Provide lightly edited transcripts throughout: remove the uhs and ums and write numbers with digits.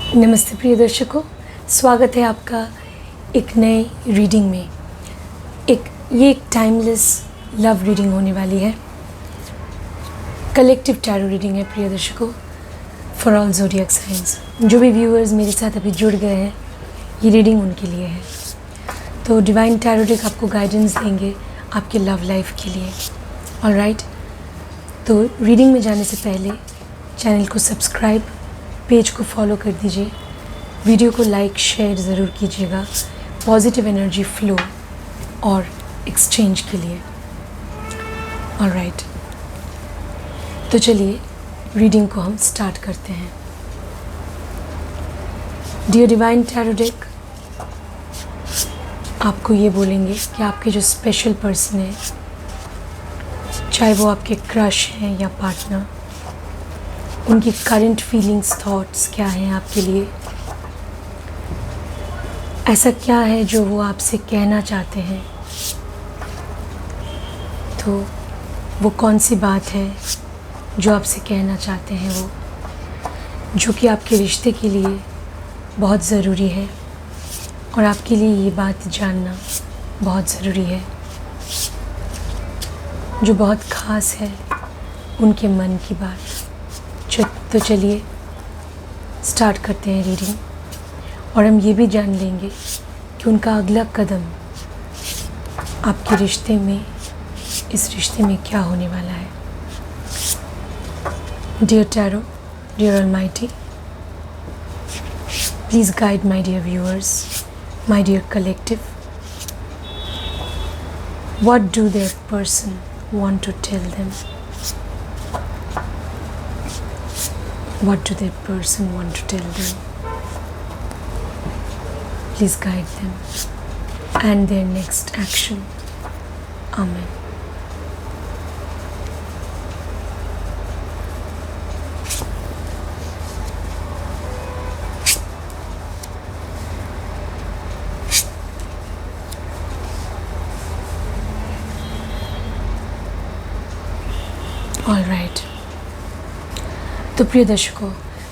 नमस्ते प्रिय दर्शकों, स्वागत है आपका एक नए रीडिंग में। ये एक टाइमलेस लव रीडिंग होने वाली है। कलेक्टिव टैरो रीडिंग है प्रिय दर्शकों, फॉर ऑल ज़ोडिएक साइंस। जो भी व्यूअर्स मेरे साथ अभी जुड़ गए हैं, ये रीडिंग उनके लिए है। तो डिवाइन टैरो डेक आपको गाइडेंस देंगे आपके लव लाइफ के लिए। ऑलराइट, तो रीडिंग में जाने से पहले चैनल को सब्सक्राइब, पेज को फॉलो कर दीजिए, वीडियो को लाइक शेयर ज़रूर कीजिएगा पॉजिटिव एनर्जी फ्लो और एक्सचेंज के लिए। ऑलराइट, तो चलिए रीडिंग को हम स्टार्ट करते हैं। डियर डिवाइन टैरो डेक, आपको ये बोलेंगे कि आपके जो स्पेशल पर्सन है, चाहे वो आपके क्रश हैं या पार्टनर, उनकी करंट फीलिंग्स थॉट्स क्या हैं आपके लिए। ऐसा क्या है जो वो आपसे कहना चाहते हैं। तो वो कौन सी बात है जो आपसे कहना चाहते हैं, वो जो कि आपके रिश्ते के लिए बहुत ज़रूरी है और आपके लिए ये बात जानना बहुत ज़रूरी है, जो बहुत ख़ास है उनके मन की बात। तो चलिए स्टार्ट करते हैं रीडिंग, और हम ये भी जान लेंगे कि उनका अगला कदम आपके रिश्ते में, इस रिश्ते में क्या होने वाला है। Dear tarot, dear almighty, please guide my dear viewers, my dear collective. What do their person want to tell them? What do their person want to tell them? Please guide them and their next action. Amen. All right. तो प्रिय दर्शकों,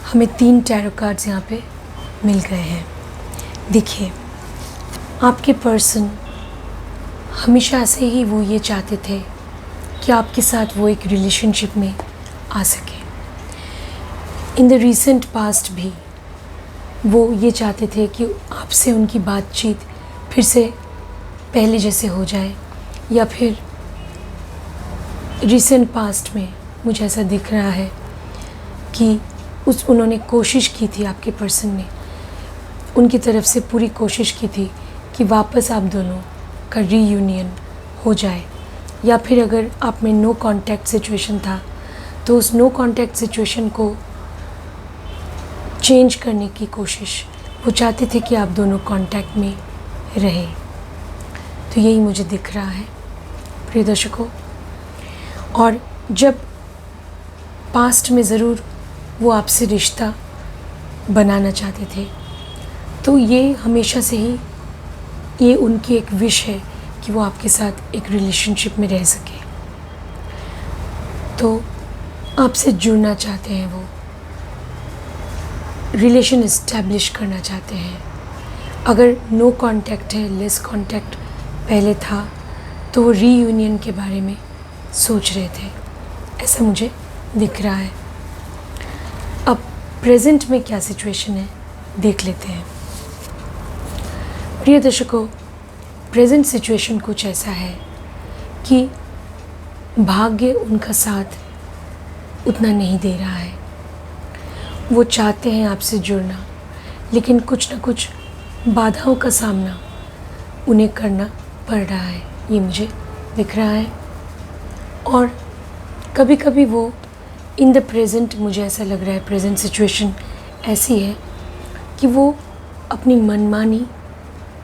हमें 3 tarot cards यहाँ पे मिल गए हैं। देखिए, आपके पर्सन हमेशा से ही वो ये चाहते थे कि आपके साथ वो एक रिलेशनशिप में आ सके। इन द रीसेंट पास्ट भी वो ये चाहते थे कि आपसे उनकी बातचीत फिर से पहले जैसे हो जाए, या फिर रीसेंट पास्ट में मुझे ऐसा दिख रहा है कि उन्होंने कोशिश की थी, आपके पर्सन ने उनकी तरफ से पूरी कोशिश की थी कि वापस आप दोनों का रीयूनियन हो जाए, या फिर अगर आप में नो कांटेक्ट सिचुएशन था तो उस नो कांटेक्ट सिचुएशन को चेंज करने की कोशिश वो चाहते थे कि आप दोनों कांटेक्ट में रहें। तो यही मुझे दिख रहा है प्रिय दर्शकों। और जब पास्ट में ज़रूर वो आपसे रिश्ता बनाना चाहते थे, तो ये हमेशा से ही ये उनकी एक विश है कि वो आपके साथ एक रिलेशनशिप में रह सके। तो आपसे जुड़ना चाहते हैं, वो रिलेशन इस्टेब्लिश करना चाहते हैं। अगर नो कांटेक्ट है, लेस कांटेक्ट पहले था, तो वो रीयूनियन के बारे में सोच रहे थे, ऐसा मुझे दिख रहा है। अब प्रेजेंट में क्या सिचुएशन है देख लेते हैं। प्रिय दर्शकों, प्रेजेंट सिचुएशन कुछ ऐसा है कि भाग्य उनका साथ उतना नहीं दे रहा है। वो चाहते हैं आपसे जुड़ना, लेकिन कुछ ना कुछ बाधाओं का सामना उन्हें करना पड़ रहा है, ये मुझे दिख रहा है। और कभी कभी वो इन द प्रेजेंट, मुझे ऐसा लग रहा है प्रेजेंट सिचुएशन ऐसी है कि वो अपनी मनमानी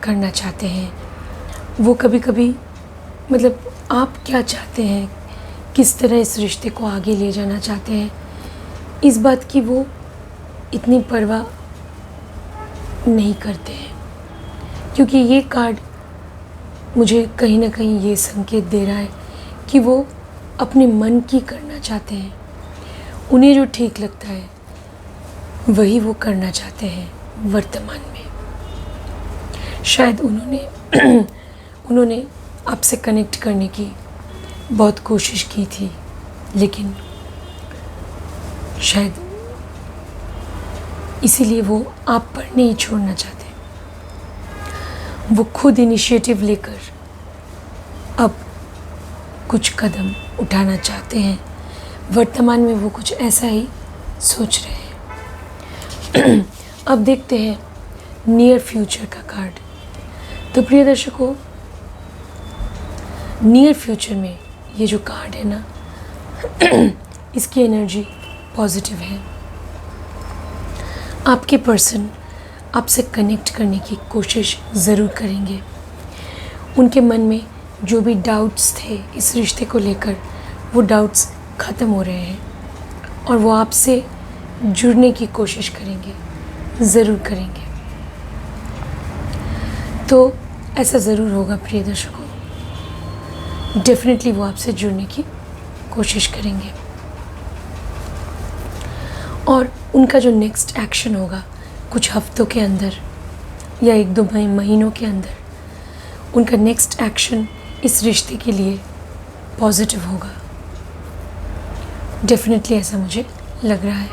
करना चाहते हैं। वो कभी कभी, मतलब आप क्या चाहते हैं, किस तरह इस रिश्ते को आगे ले जाना चाहते हैं, इस बात की वो इतनी परवाह नहीं करते हैं। क्योंकि ये कार्ड मुझे कहीं ना कहीं ये संकेत दे रहा है कि वो अपने मन की करना चाहते हैं। उन्हें जो ठीक लगता है वही वो करना चाहते हैं वर्तमान में। शायद उन्होंने आपसे कनेक्ट करने की बहुत कोशिश की थी, लेकिन शायद इसीलिए वो आप पर नहीं छोड़ना चाहते। वो खुद इनिशिएटिव लेकर अब कुछ कदम उठाना चाहते हैं। वर्तमान में वो कुछ ऐसा ही सोच रहे हैं। अब देखते हैं नियर फ्यूचर का कार्ड। तो प्रिय दर्शकों, नियर फ्यूचर में ये जो कार्ड है ना, इसकी एनर्जी पॉजिटिव है। आपके पर्सन आपसे कनेक्ट करने की कोशिश ज़रूर करेंगे। उनके मन में जो भी डाउट्स थे इस रिश्ते को लेकर, वो डाउट्स ख़त्म हो रहे हैं और वो आपसे जुड़ने की कोशिश करेंगे, ज़रूर करेंगे। तो ऐसा ज़रूर होगा प्रिय दर्शकों, डेफिनेटली वो आपसे जुड़ने की कोशिश करेंगे। और उनका जो नेक्स्ट एक्शन होगा कुछ हफ्तों के अंदर या 1-2 महीनों के अंदर, उनका नेक्स्ट एक्शन इस रिश्ते के लिए पॉजिटिव होगा। डेफिनेटली ऐसा मुझे लग रहा है।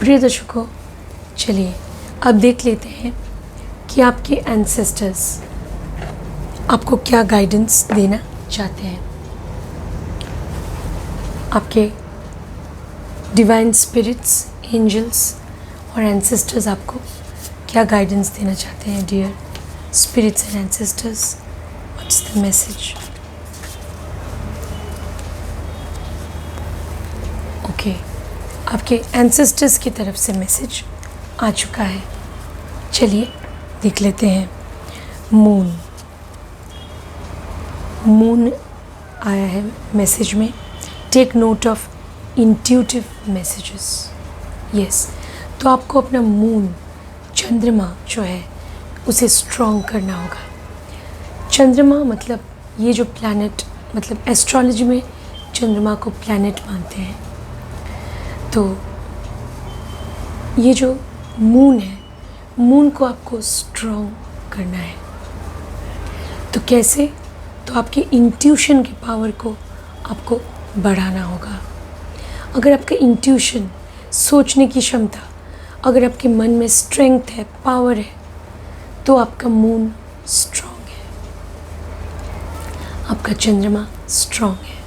प्रिय दर्शकों, चलिए अब देख लेते हैं कि आपके एंसेस्टर्स आपको क्या गाइडेंस देना चाहते हैं। आपके डिवाइन स्पिरिट्स, एंजल्स और एंसेस्टर्स आपको क्या गाइडेंस देना चाहते हैं। Dear spirits and ancestors, what's the message? Okay, आपके एंसेस्टर्स की तरफ से मैसेज आ चुका है। चलिए देख लेते हैं। मून आया है मैसेज में। Take note of intuitive messages. Yes, तो आपको अपना मून, चंद्रमा जो है, उसे स्ट्रॉन्ग करना होगा। चंद्रमा मतलब ये जो प्लैनेट, मतलब एस्ट्रोलॉजी में चंद्रमा को प्लैनेट मानते हैं। तो ये जो मून है, मून को आपको स्ट्रॉन्ग करना है। तो कैसे? तो आपके इंट्यूशन की पावर को आपको बढ़ाना होगा। अगर आपका इंट्यूशन, सोचने की क्षमता, अगर आपके मन में स्ट्रेंथ है, पावर है, तो आपका मून स्ट्रॉन्ग है, आपका चंद्रमा स्ट्रॉन्ग है।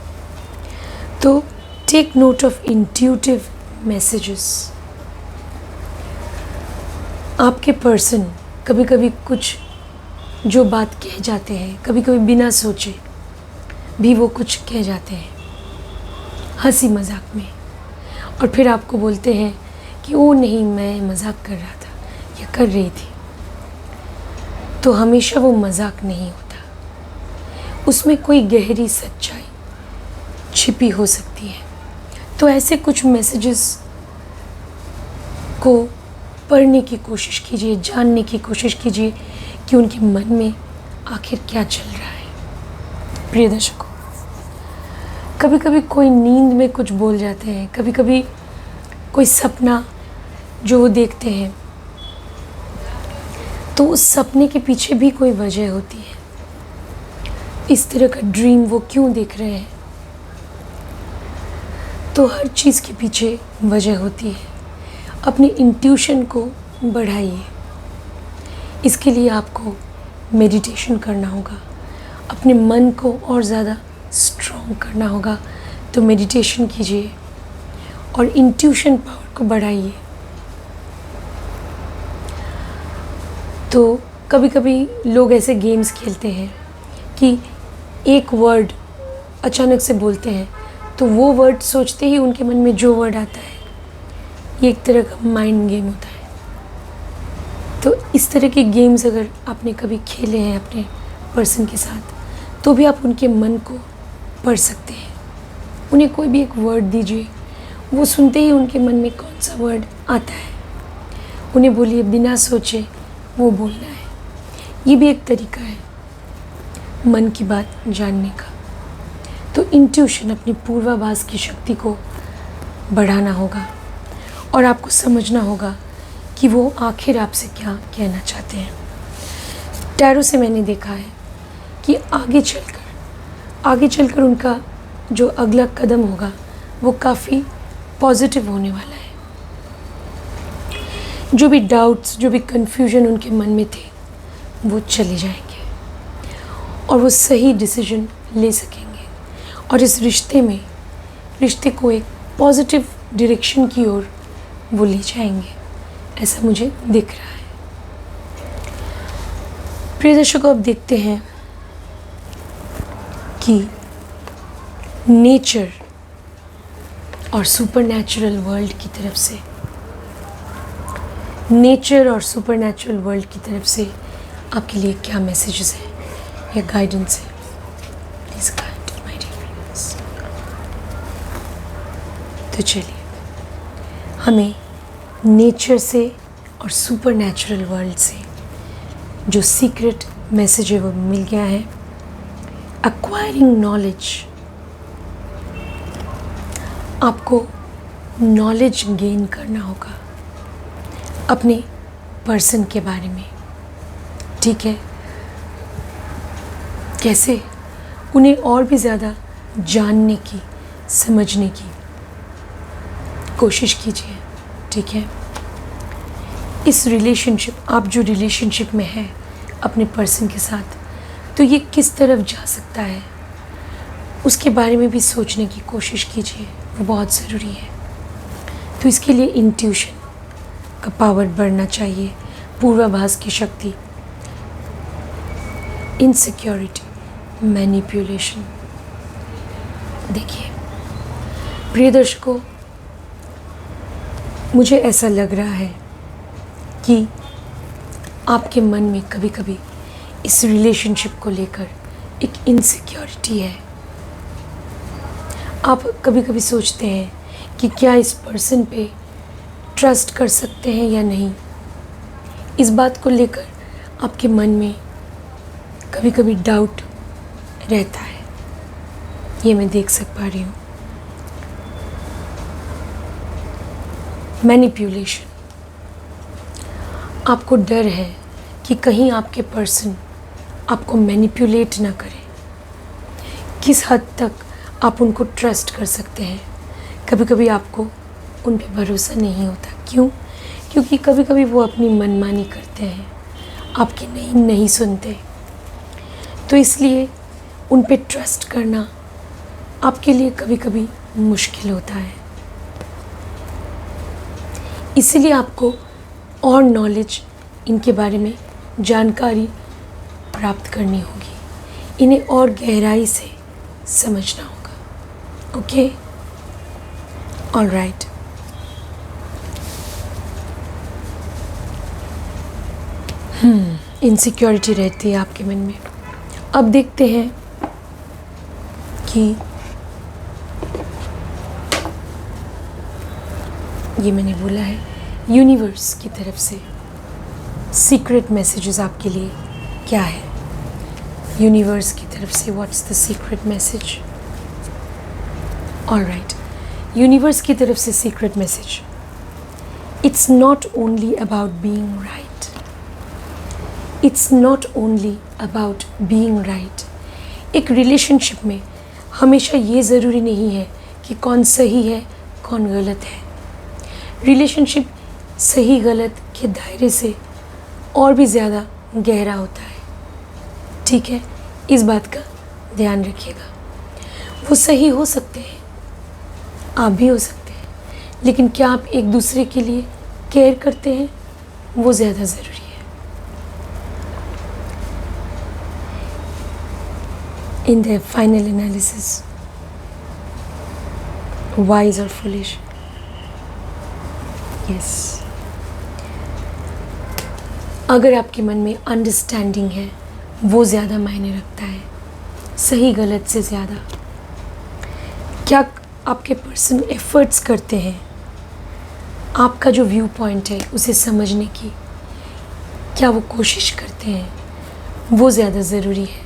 तो take note of intuitive messages. आपके पर्सन कभी कभी कुछ जो बात कह जाते हैं, कभी कभी बिना सोचे भी वो कुछ कह जाते हैं, हंसी मजाक में, और फिर आपको बोलते हैं कि वो नहीं, मैं मजाक कर रहा था या कर रही थी। तो हमेशा वो मजाक नहीं होता, उसमें कोई गहरी सच्चाई छिपी हो सकती है। तो ऐसे कुछ मैसेजेस को पढ़ने की कोशिश कीजिए, जानने की कोशिश कीजिए कि उनके मन में आखिर क्या चल रहा है। प्रिय दर्शकों, कभी कभी कोई नींद में कुछ बोल जाते हैं, कभी कभी कोई सपना जो वो देखते हैं, तो उस सपने के पीछे भी कोई वजह होती है। इस तरह का ड्रीम वो क्यों देख रहे हैं? तो हर चीज़ के पीछे वजह होती है। अपने इंट्यूशन को बढ़ाइए। इसके लिए आपको मेडिटेशन करना होगा, अपने मन को और ज़्यादा स्ट्रॉन्ग करना होगा। तो मेडिटेशन कीजिए और इंट्यूशन पावर को बढ़ाइए। तो कभी कभी लोग ऐसे गेम्स खेलते हैं कि एक वर्ड अचानक से बोलते हैं, तो वो वर्ड सोचते ही उनके मन में जो वर्ड आता है, ये एक तरह का माइंड गेम होता है। तो इस तरह के गेम्स अगर आपने कभी खेले हैं अपने पर्सन के साथ, तो भी आप उनके मन को पढ़ सकते हैं। उन्हें कोई भी एक वर्ड दीजिए, वो सुनते ही उनके मन में कौन सा वर्ड आता है उन्हें बोलिए, बिना सोचे वो बोलना है। ये भी एक तरीका है मन की बात जानने का। तो इंट्यूशन, अपनी पूर्वाभास की शक्ति को बढ़ाना होगा और आपको समझना होगा कि वो आखिर आपसे क्या कहना चाहते हैं। टैरो से मैंने देखा है कि आगे चलकर उनका जो अगला कदम होगा वो काफ़ी पॉजिटिव होने वाला है। जो भी डाउट्स, जो भी कन्फ्यूजन उनके मन में थे वो चले जाएंगे और वो सही डिसीजन ले सकेंगे और इस रिश्ते को एक पॉजिटिव डायरेक्शन की ओर वो ले जाएंगे, ऐसा मुझे दिख रहा है। प्रिय दर्शकों, अब देखते हैं कि नेचर और सुपरनैचुरल वर्ल्ड की तरफ से आपके लिए क्या मैसेजेस हैं या गाइडेंस है। Please guide my dear friends. तो चलिए, हमें नेचर से और सुपरनैचुरल वर्ल्ड से जो सीक्रेट मैसेज है वो मिल गया है। एक्वायरिंग नॉलेज, आपको नॉलेज गेन करना होगा अपने पर्सन के बारे में, ठीक है। कैसे? उन्हें और भी ज़्यादा जानने की, समझने की कोशिश कीजिए, ठीक है। आप जो रिलेशनशिप में हैं अपने पर्सन के साथ, तो ये किस तरफ जा सकता है उसके बारे में भी सोचने की कोशिश कीजिए, वो बहुत ज़रूरी है। तो इसके लिए इंट्यूशन का पावर बढ़ना चाहिए, पूर्वाभास की शक्ति, इनसिक्योरिटी, मैनिपुलेशन। देखिए प्रिय दर्शकों, मुझे ऐसा लग रहा है कि आपके मन में कभी कभी इस रिलेशनशिप को लेकर एक इनसिक्योरिटी है। आप कभी कभी सोचते हैं कि क्या इस पर्सन पे ट्रस्ट कर सकते हैं या नहीं। इस बात को लेकर आपके मन में कभी कभी डाउट रहता है, ये मैं देख पा रही हूँ। मैनिपुलेशन, आपको डर है कि कहीं आपके पर्सन आपको मैनिपुलेट ना करे। किस हद तक आप उनको ट्रस्ट कर सकते हैं। कभी कभी आपको उन पे भरोसा नहीं होता। क्यों? क्योंकि कभी कभी वो अपनी मनमानी करते हैं, आपकी नहीं सुनते। तो इसलिए उन पे ट्रस्ट करना आपके लिए कभी कभी मुश्किल होता है। इसीलिए आपको और नॉलेज, इनके बारे में जानकारी प्राप्त करनी होगी, इन्हें और गहराई से समझना होगा। Okay, all right. इनसिक्योरिटी रहती है आपके मन में। अब देखते हैं कि ये मैंने बोला है यूनिवर्स की तरफ से सीक्रेट मैसेजेस आपके लिए क्या है। यूनिवर्स की तरफ से what's the secret message. All right, universe की तरफ से secret message. It's not only about being right. It's not only about being right. एक रिलेशनशिप में हमेशा ये ज़रूरी नहीं है कि कौन सही है कौन गलत है। रिलेशनशिप सही गलत के दायरे से और भी ज़्यादा गहरा होता है, ठीक है। इस बात का ध्यान रखिएगा। वो सही हो सकते हैं, आप भी हो सकते हैं, लेकिन क्या आप एक दूसरे के लिए केयर करते हैं, वो ज़्यादा ज़रूरी है। In their final analysis, wise or foolish? Yes. अगर आपके मन में अंडरस्टैंडिंग है, वो ज़्यादा मायने रखता है सही गलत से ज़्यादा। क्या आपके पर्सन एफर्ट्स करते हैं आपका जो व्यू पॉइंट है उसे समझने की, क्या वो कोशिश करते हैं, वो ज़्यादा ज़रूरी है।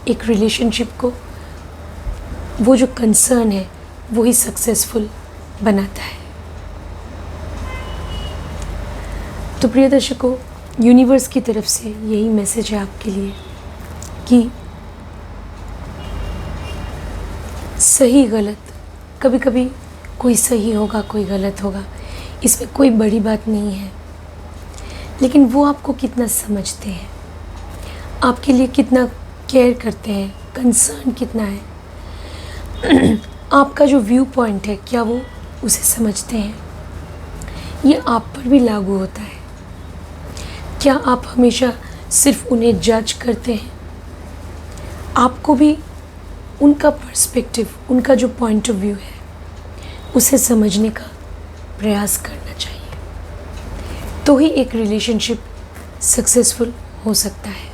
एक रिलेशनशिप को वो जो कंसर्न है वो ही सक्सेसफुल बनाता है। तो प्रिय दर्शकों, यूनिवर्स की तरफ से यही मैसेज है आपके लिए कि सही गलत, कभी कभी कोई सही होगा, कोई गलत होगा, इसमें कोई बड़ी बात नहीं है, लेकिन वो आपको कितना समझते हैं, आपके लिए कितना केयर करते हैं, कंसर्न कितना है, आपका जो व्यू पॉइंट है क्या वो उसे समझते हैं, ये आप पर भी लागू होता है। क्या आप हमेशा सिर्फ उन्हें जज करते हैं? आपको भी उनका पर्सपेक्टिव, उनका जो पॉइंट ऑफ व्यू है उसे समझने का प्रयास करना चाहिए, तो ही एक रिलेशनशिप सक्सेसफुल हो सकता है।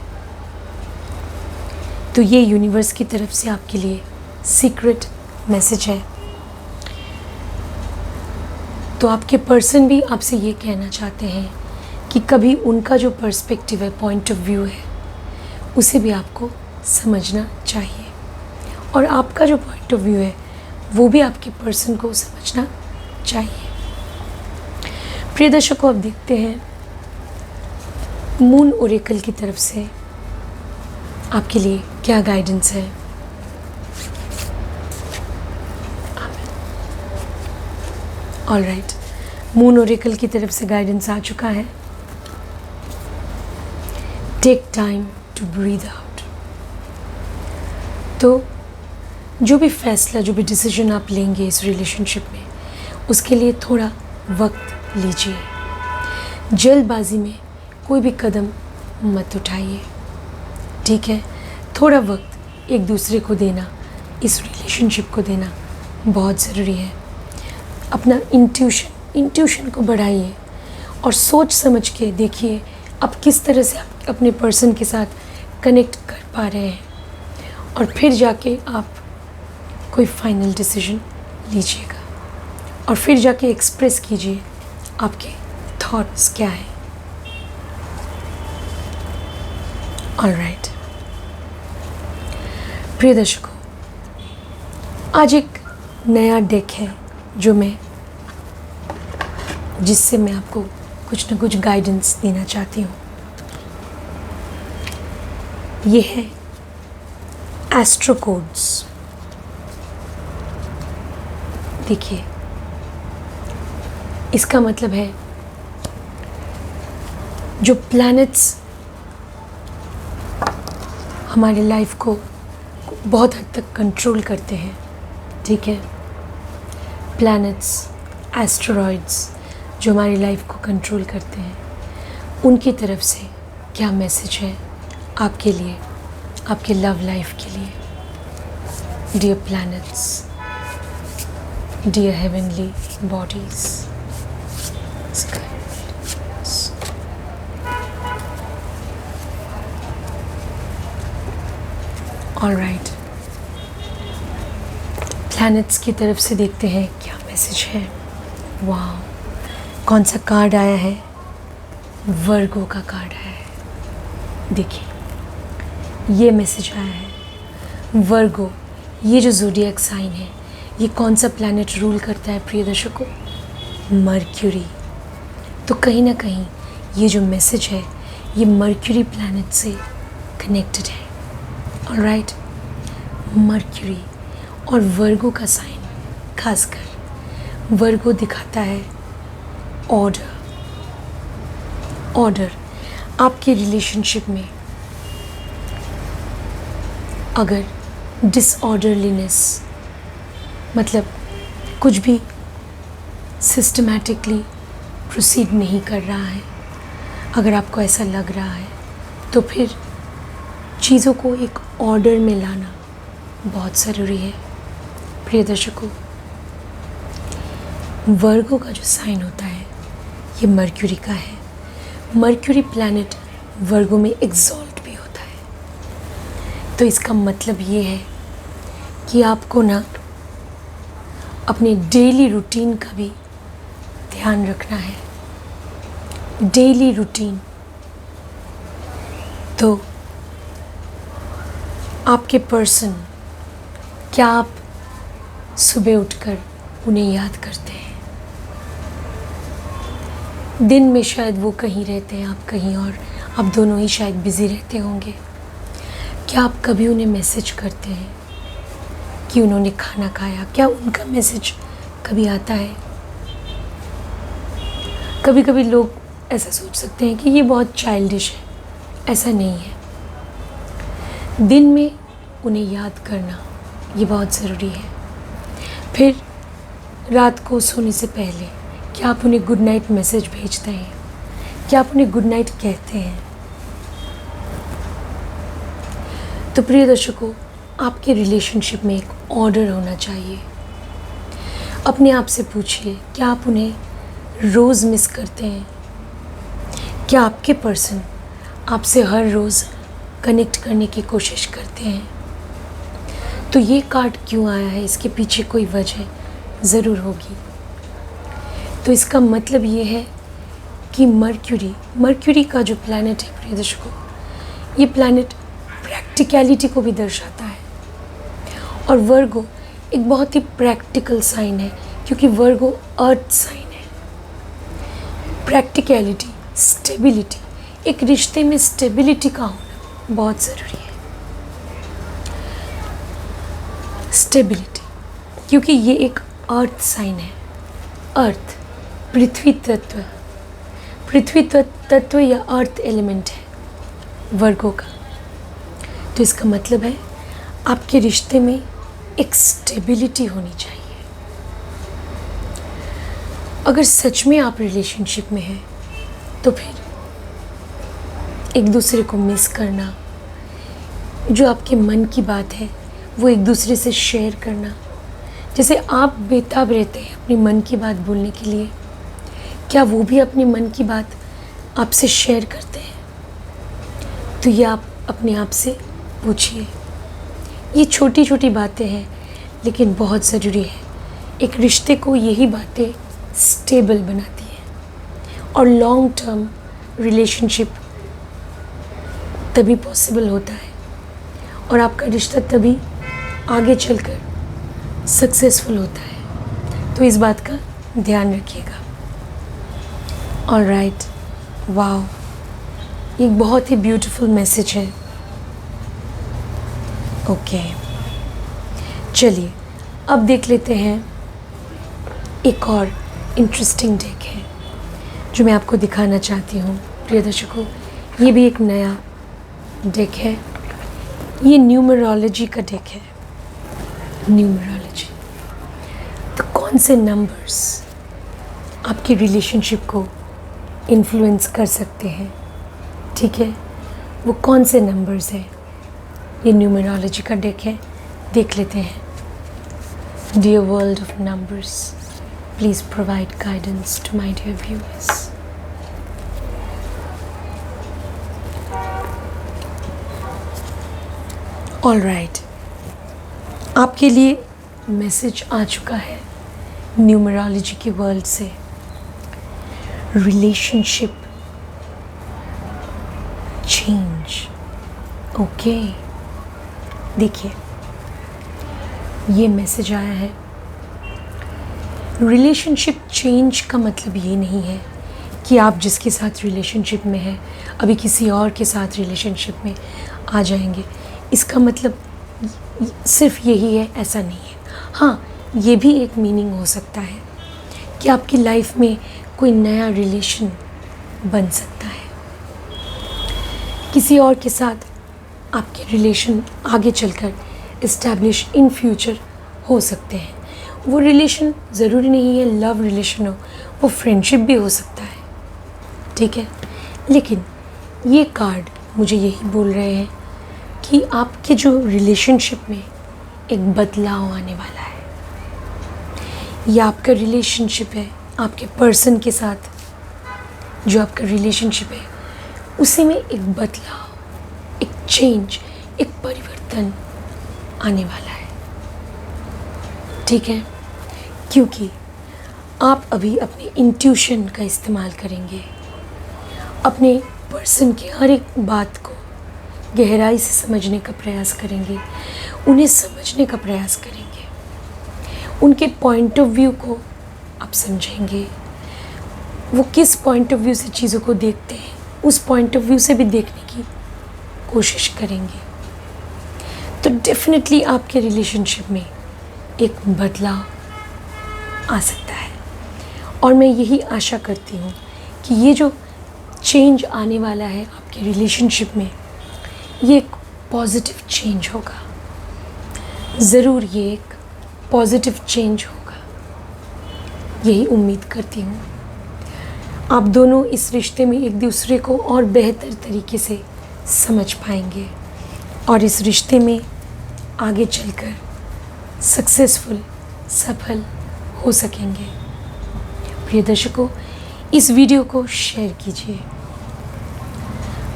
तो ये यूनिवर्स की तरफ से आपके लिए सीक्रेट मैसेज है। तो आपके पर्सन भी आपसे ये कहना चाहते हैं कि कभी उनका जो पर्सपेक्टिव है, पॉइंट ऑफ व्यू है, उसे भी आपको समझना चाहिए, और आपका जो पॉइंट ऑफ व्यू है वो भी आपके पर्सन को समझना चाहिए। प्रिय दर्शकों, अब देखते हैं मून ओरेकल की तरफ से आपके लिए क्या गाइडेंस है। ऑलराइट, मून ओरेकल की तरफ से गाइडेंस आ चुका है। Take time to breathe out. तो जो भी फैसला, जो भी डिसीजन आप लेंगे इस रिलेशनशिप में, उसके लिए थोड़ा वक्त लीजिए। जल्दबाजी में कोई भी कदम मत उठाइए, ठीक है? थोड़ा वक्त एक दूसरे को देना, इस रिलेशनशिप को देना बहुत ज़रूरी है। अपना इंट्यूशन को बढ़ाइए और सोच समझ के देखिए आप किस तरह से अपने पर्सन के साथ कनेक्ट कर पा रहे हैं, और फिर जाके आप कोई फाइनल डिसीजन लीजिएगा, और फिर जाके एक्सप्रेस कीजिए आपके थॉट्स क्या है। ऑलराइट, प्रिय दर्शकों, आज एक नया डेक है जिससे मैं आपको कुछ न कुछ गाइडेंस देना चाहती हूँ। ये है एस्ट्रो कोड्स। देखिए, इसका मतलब है जो प्लैनेट्स हमारी लाइफ को बहुत हद तक कंट्रोल करते हैं, ठीक है? प्लैनेट्स, एस्टेरॉइड्स जो हमारी लाइफ को कंट्रोल करते हैं, उनकी तरफ से क्या मैसेज है आपके लिए, आपके लव लाइफ के लिए। Dear planets, dear heavenly bodies, alright, planets की तरफ से देखते हैं क्या मैसेज है। वाह, कौन सा कार्ड आया है? वर्गो का कार्ड आया है। देखिए, ये मैसेज आया है। वर्गो, ये जो ज़ोडिएक साइन है, ये कौन सा प्लैनेट रूल करता है प्रिय दर्शकों? मर्क्यूरी। तो कहीं ना कहीं ये जो मैसेज है ये मर्क्यूरी प्लैनेट से कनेक्टेड है। ऑलराइट, मर्क्यूरी और वर्गो का साइन, खासकर वर्गो दिखाता है ऑर्डर। आपके रिलेशनशिप में अगर डिसऑर्डरलीनेस, मतलब कुछ भी सिस्टमैटिकली प्रोसीड नहीं कर रहा है, अगर आपको ऐसा लग रहा है, तो फिर चीज़ों को एक ऑर्डर में लाना बहुत ज़रूरी है। प्रिय दर्शकों, वर्गो का जो साइन होता है ये मर्क्यूरी का है। मर्क्यूरी प्लैनेट वर्गो में एग्जॉल्ट भी होता है। तो इसका मतलब ये है कि आपको ना अपने डेली रूटीन का भी ध्यान रखना है। डेली रूटीन, तो आपके पर्सन, क्या आप सुबह उठकर उन्हें याद करते हैं। दिन में शायद वो कहीं रहते हैं, आप कहीं और, आप दोनों ही शायद बिज़ी रहते होंगे। क्या आप कभी उन्हें मैसेज करते हैं कि उन्होंने खाना खाया? क्या उनका मैसेज कभी आता है? कभी कभी लोग ऐसा सोच सकते हैं कि ये बहुत चाइल्डिश है। ऐसा नहीं है। दिन में उन्हें याद करना ये बहुत ज़रूरी है। फिर रात को सोने से पहले क्या आप उन्हें गुड नाइट मैसेज भेजते हैं? क्या आप उन्हें गुड नाइट कहते हैं? तो प्रिय दर्शकों, आपके रिलेशनशिप में एक ऑर्डर होना चाहिए। अपने आप से पूछिए, क्या आप उन्हें रोज़ मिस करते हैं? क्या आपके पर्सन आपसे हर रोज़ कनेक्ट करने की कोशिश करते हैं? तो ये कार्ड क्यों आया है, इसके पीछे कोई वजह ज़रूर होगी। तो इसका मतलब ये है कि मर्क्यूरी का जो प्लैनेट है प्रिय दर्शकों, ये प्लैनेट प्रैक्टिकलिटी को भी दर्शाता है। और वर्गो एक बहुत ही प्रैक्टिकल साइन है, क्योंकि वर्गो अर्थ साइन है। प्रैक्टिकलिटी, स्टेबिलिटी, एक रिश्ते में स्टेबिलिटी का होना बहुत ज़रूरी है। स्टेबिलिटी, क्योंकि ये एक अर्थ साइन है। अर्थ पृथ्वी तत्व या अर्थ एलिमेंट है वर्गो का। तो इसका मतलब है आपके रिश्ते में एक स्टेबिलिटी होनी चाहिए। अगर सच में आप रिलेशनशिप में हैं तो फिर एक दूसरे को मिस करना, जो आपके मन की बात है वो एक दूसरे से शेयर करना। जैसे आप बेताब रहते हैं अपने मन की बात बोलने के लिए, क्या वो भी अपने मन की बात आपसे शेयर करते हैं? तो ये आप अपने आप से पूछिए। ये छोटी छोटी बातें हैं लेकिन बहुत ज़रूरी है। एक रिश्ते को यही बातें स्टेबल बनाती हैं, और लॉन्ग टर्म रिलेशनशिप तभी पॉसिबल होता है, और आपका रिश्ता तभी आगे चलकर सक्सेसफुल होता है। तो इस बात का ध्यान रखिएगा। ऑलराइट, वाओ, एक बहुत ही ब्यूटीफुल मैसेज है। ओके, चलिए अब देख लेते हैं। एक और इंटरेस्टिंग डेक है जो मैं आपको दिखाना चाहती हूँ प्रिय दर्शकों। ये भी एक नया डेक है। ये न्यूमरोलॉजी का डेक है। न्यूमरोलॉजी, तो कौन से नंबर्स आपकी रिलेशनशिप को इन्फ्लुएंस कर सकते हैं, ठीक है, वो कौन से नंबर्स हैं? ये न्यूमरोलॉजी का डेक है, देख लेते हैं। Dear world of numbers, please provide guidance to my dear viewers. Alright, आपके लिए मैसेज आ चुका है न्यूमरोलॉजी के वर्ल्ड से। Relationship change. ओके, देखिए ये मैसेज आया है। रिलेशनशिप चेंज का मतलब ये नहीं है कि आप जिसके साथ रिलेशनशिप में हैं अभी किसी और के साथ रिलेशनशिप में आ जाएंगे। इसका मतलब सिर्फ यही है, ऐसा नहीं है। हाँ, ये भी एक मीनिंग हो सकता है कि आपकी लाइफ में कोई नया रिलेशन बन सकता है। किसी और के साथ आपके रिलेशन आगे चलकर इस्टेब्लिश इन फ्यूचर हो सकते हैं। वो रिलेशन ज़रूरी नहीं है लव रिलेशन हो, वो फ्रेंडशिप भी हो सकता है, ठीक है। लेकिन ये कार्ड मुझे यही बोल रहे हैं कि आपके जो रिलेशनशिप में एक बदलाव आने वाला है। या आपका रिलेशनशिप है आपके पर्सन के साथ, जो आपका रिलेशनशिप है उसी में एक बदलाव, एक चेंज, एक परिवर्तन आने वाला है, ठीक है। क्योंकि आप अभी अपने इंट्यूशन का इस्तेमाल करेंगे, अपने पर्सन की हर एक बात को गहराई से समझने का प्रयास करेंगे, उन्हें समझने का प्रयास करेंगे, उनके पॉइंट ऑफ व्यू को आप समझेंगे। वो किस पॉइंट ऑफ व्यू से चीज़ों को देखते हैं, उस पॉइंट ऑफ व्यू से भी देखने की कोशिश करेंगे, तो डेफिनेटली आपके रिलेशनशिप में एक बदलाव आ सकता है। और मैं यही आशा करती हूँ कि ये जो चेंज आने वाला है आपके रिलेशनशिप में, ये एक पॉजिटिव चेंज होगा। ज़रूर ये एक पॉजिटिव चेंज होगा, यही उम्मीद करती हूँ। आप दोनों इस रिश्ते में एक दूसरे को और बेहतर तरीके से समझ पाएंगे और इस रिश्ते में आगे चलकर सक्सेसफुल, सफल हो सकेंगे। प्रिय दर्शकों, इस वीडियो को शेयर कीजिए।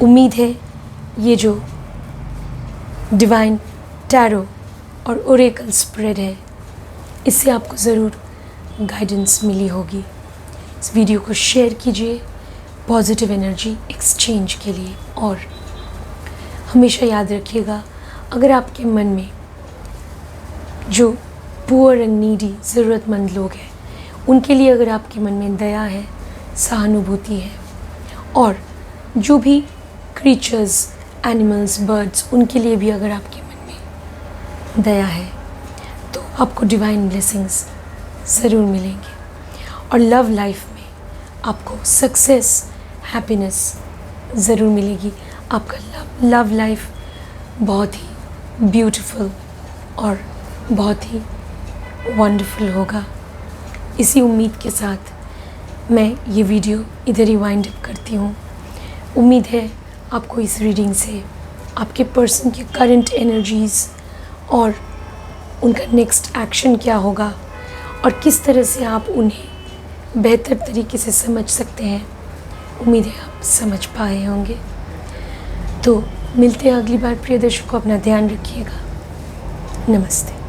उम्मीद है ये जो डिवाइन टैरो और ओरेकल स्प्रेड है, इससे आपको ज़रूर गाइडेंस मिली होगी। इस वीडियो को शेयर कीजिए पॉजिटिव एनर्जी एक्सचेंज के लिए। और हमेशा याद रखिएगा, अगर आपके मन में जो पुअर एंड नीडी ज़रूरतमंद लोग हैं, उनके लिए अगर आपके मन में दया है, सहानुभूति है, और जो भी क्रीचर्स, एनिमल्स, बर्ड्स, उनके लिए भी अगर आपके मन में दया है, तो आपको डिवाइन ब्लेसिंग्स ज़रूर मिलेंगे। और लव लाइफ में आपको सक्सेस, हैप्पीनेस ज़रूर मिलेगी। आपका लव लाइफ बहुत ही ब्यूटीफुल और बहुत ही वंडरफुल होगा। इसी उम्मीद के साथ मैं ये वीडियो इधर ही वाइंड अप करती हूँ। उम्मीद है आपको इस रीडिंग से आपके पर्सन की करंट एनर्जीज़ और उनका नेक्स्ट एक्शन क्या होगा और किस तरह से आप उन्हें बेहतर तरीके से समझ सकते हैं, उम्मीद है आप समझ पाए होंगे। तो मिलते हैं अगली बार। प्रिय दर्शकों, अपना ध्यान रखिएगा। नमस्ते।